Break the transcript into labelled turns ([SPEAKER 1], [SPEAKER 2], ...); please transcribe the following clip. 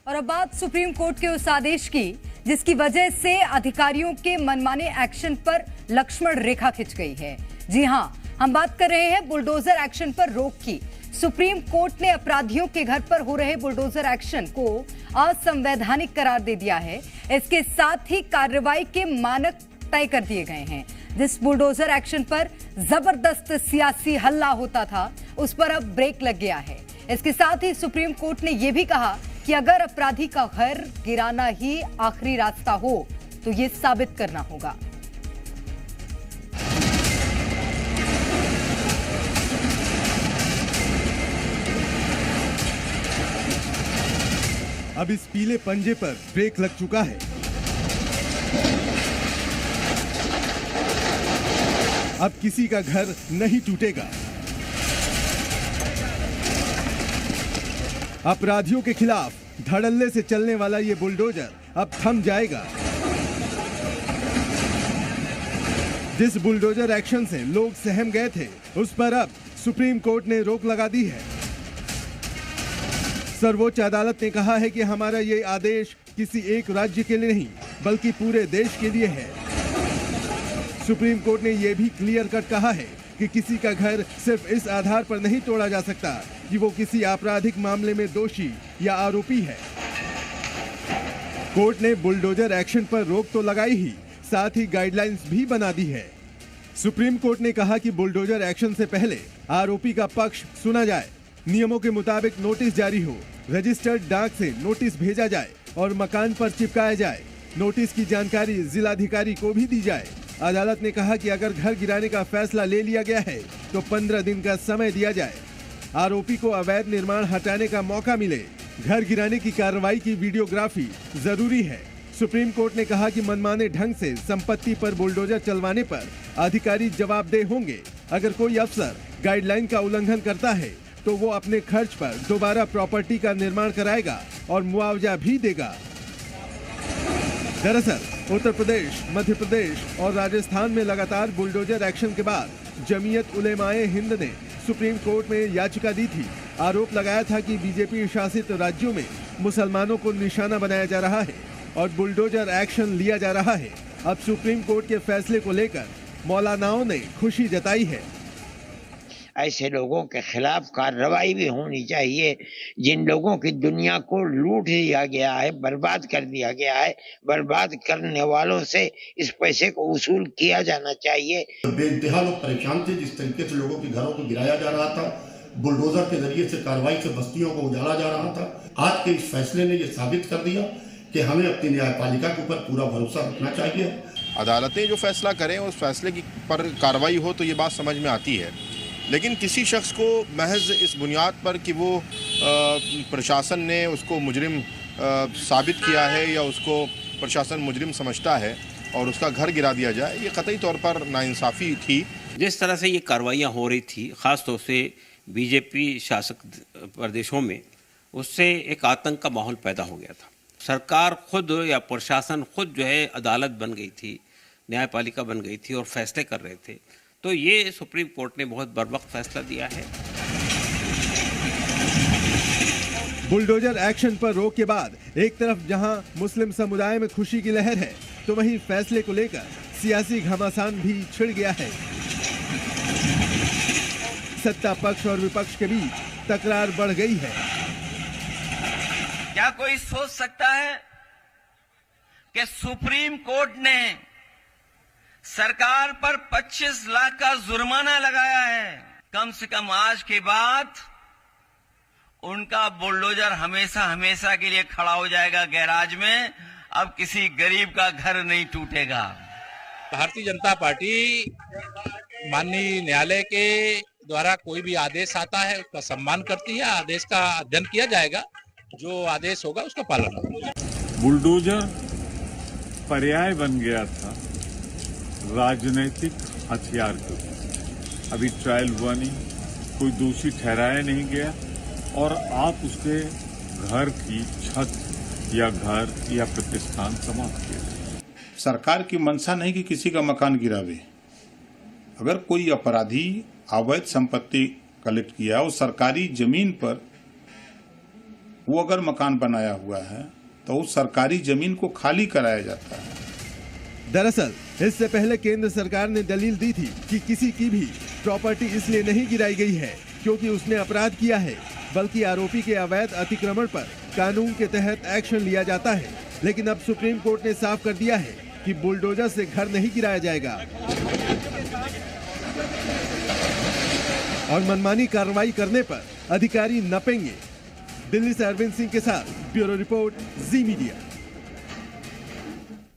[SPEAKER 1] और अब बात सुप्रीम कोर्ट के उस आदेश की जिसकी वजह से अधिकारियों के मनमाने एक्शन पर लक्ष्मण रेखा खिंच गई है। जी हां, हम बात कर रहे हैं बुलडोजर एक्शन पर रोक की। सुप्रीम कोर्ट ने अपराधियों के घर पर हो रहे बुलडोजर एक्शन को असंवैधानिक करार दे दिया है। इसके साथ ही कार्रवाई के मानक तय कर दिए गए हैं। जिस बुलडोजर एक्शन पर जबरदस्त सियासी हल्ला होता था उस पर अब ब्रेक लग गया है। इसके साथ ही सुप्रीम कोर्ट ने यह भी कहा कि अगर अपराधी का घर गिराना ही आखिरी रास्ता हो तो यह साबित करना होगा।
[SPEAKER 2] अब इस पीले पंजे पर ब्रेक लग चुका है। अब किसी का घर नहीं टूटेगा। अपराधियों के खिलाफ धड़ल्ले से चलने वाला ये बुलडोजर अब थम जाएगा। जिस बुलडोजर एक्शन से लोग सहम गए थे उस पर अब सुप्रीम कोर्ट ने रोक लगा दी है। सर्वोच्च अदालत ने कहा है कि हमारा ये आदेश किसी एक राज्य के लिए नहीं बल्कि पूरे देश के लिए है। सुप्रीम कोर्ट ने यह भी क्लियर कट कहा है कि किसी का घर सिर्फ इस आधार पर नहीं तोड़ा जा सकता कि वो किसी आपराधिक मामले में दोषी या आरोपी है। कोर्ट ने बुलडोजर एक्शन पर रोक तो लगाई ही, साथ ही गाइडलाइंस भी बना दी है। सुप्रीम कोर्ट ने कहा कि बुलडोजर एक्शन से पहले आरोपी का पक्ष सुना जाए, नियमों के मुताबिक नोटिस जारी हो, रजिस्टर्ड डाक से नोटिस भेजा जाए और मकान पर चिपकाया जाए। नोटिस की जानकारी जिलाधिकारी को भी दी जाए। अदालत ने कहा कि अगर घर गिराने का फैसला ले लिया गया है तो 15 दिन का समय दिया जाए। आरोपी को अवैध निर्माण हटाने का मौका मिले। घर गिराने की कार्रवाई की वीडियोग्राफी जरूरी है। सुप्रीम कोर्ट ने कहा कि मनमाने ढंग से संपत्ति पर बुलडोजर चलवाने पर अधिकारी जवाबदेह होंगे। अगर कोई अफसर गाइडलाइन का उल्लंघन करता है तो वो अपने खर्च पर दोबारा प्रॉपर्टी का निर्माण कराएगा और मुआवजा भी देगा। दरअसल उत्तर प्रदेश, मध्य प्रदेश और राजस्थान में लगातार बुलडोजर एक्शन के बाद जमीयत उलेमाए हिंद ने सुप्रीम कोर्ट में याचिका दी थी। आरोप लगाया था कि बीजेपी शासित राज्यों में मुसलमानों को निशाना बनाया जा रहा है और बुलडोजर एक्शन लिया जा रहा है। अब सुप्रीम कोर्ट के फैसले को लेकर मौलानाओं ने खुशी जताई है।
[SPEAKER 3] ऐसे लोगों के खिलाफ कार्रवाई भी होनी चाहिए जिन लोगों की दुनिया को लूट दिया गया है, बर्बाद कर दिया गया है। बर्बाद करने वालों से इस पैसे को वसूल किया जाना चाहिए।
[SPEAKER 4] बेइंतहा लोग परेशान थे जिस तरीके से लोगों के घरों को गिराया जा रहा था, बुलडोजर के जरिए से कार्रवाई से बस्तियों को उजाड़ा जा रहा था। आज के इस फैसले ने यह साबित कर दिया कि हमें अपनी न्यायपालिका के ऊपर पूरा भरोसा रखना चाहिए।
[SPEAKER 5] अदालतें जो फैसला करें उस फैसले की पर कार्रवाई हो तो ये बात समझ में आती है, लेकिन किसी शख्स को महज इस बुनियाद पर कि वो प्रशासन ने उसको मुजरिम साबित किया है या उसको प्रशासन मुजरिम समझता है और उसका घर गिरा दिया जाए, ये कतई तौर पर नाइंसाफ़ी थी।
[SPEAKER 6] जिस तरह से ये कार्रवाइयाँ हो रही थी ख़ास तौर से बीजेपी शासक प्रदेशों में, उससे एक आतंक का माहौल पैदा हो गया था। सरकार खुद या प्रशासन खुद जो है अदालत बन गई थी, न्यायपालिका बन गई थी और फैसले कर रहे थे। तो ये सुप्रीम कोर्ट ने बहुत बर्वक्त फैसला दिया है।
[SPEAKER 2] बुलडोजर एक्शन पर रोक के बाद एक तरफ जहां मुस्लिम समुदाय में खुशी की लहर है तो वहीं फैसले को लेकर सियासी घमासान भी छिड़ गया है। सत्ता पक्ष और विपक्ष के बीच तकरार बढ़ गई है।
[SPEAKER 7] क्या कोई सोच सकता है कि सुप्रीम कोर्ट ने सरकार पर 25 लाख का जुर्माना लगाया है? कम से कम आज के बाद उनका बुलडोजर हमेशा हमेशा के लिए खड़ा हो जाएगा गैराज में। अब किसी गरीब का घर नहीं टूटेगा।
[SPEAKER 8] भारतीय जनता पार्टी माननीय न्यायालय के द्वारा कोई भी आदेश आता है उसका सम्मान करती है। आदेश का अध्ययन किया जाएगा, जो आदेश होगा उसका पालन होगा।
[SPEAKER 9] बुलडोजर पर्याय बन गया था राजनीतिक हथियार के। अभी ट्रायल हुआ नहीं, कोई दोषी ठहराया नहीं गया और आप उसके घर की छत या घर या प्रतिष्ठान समाप्त किए।
[SPEAKER 10] सरकार की मंशा नहीं कि किसी का मकान गिरावे। अगर कोई अपराधी अवैध संपत्ति कलेक्ट किया और सरकारी जमीन पर वो अगर मकान बनाया हुआ है तो उस सरकारी जमीन को खाली कराया जाता है।
[SPEAKER 2] दरअसल इससे पहले केंद्र सरकार ने दलील दी थी कि किसी की भी प्रॉपर्टी इसलिए नहीं गिराई गई है क्योंकि उसने अपराध किया है, बल्कि आरोपी के अवैध अतिक्रमण पर कानून के तहत एक्शन लिया जाता है। लेकिन अब सुप्रीम कोर्ट ने साफ कर दिया है कि बुलडोजर से घर नहीं गिराया जाएगा और मनमानी कार्रवाई करने पर अधिकारी नपेंगे। दिल्ली से अरविंद सिंह के साथ ब्यूरो रिपोर्ट, जी मीडिया।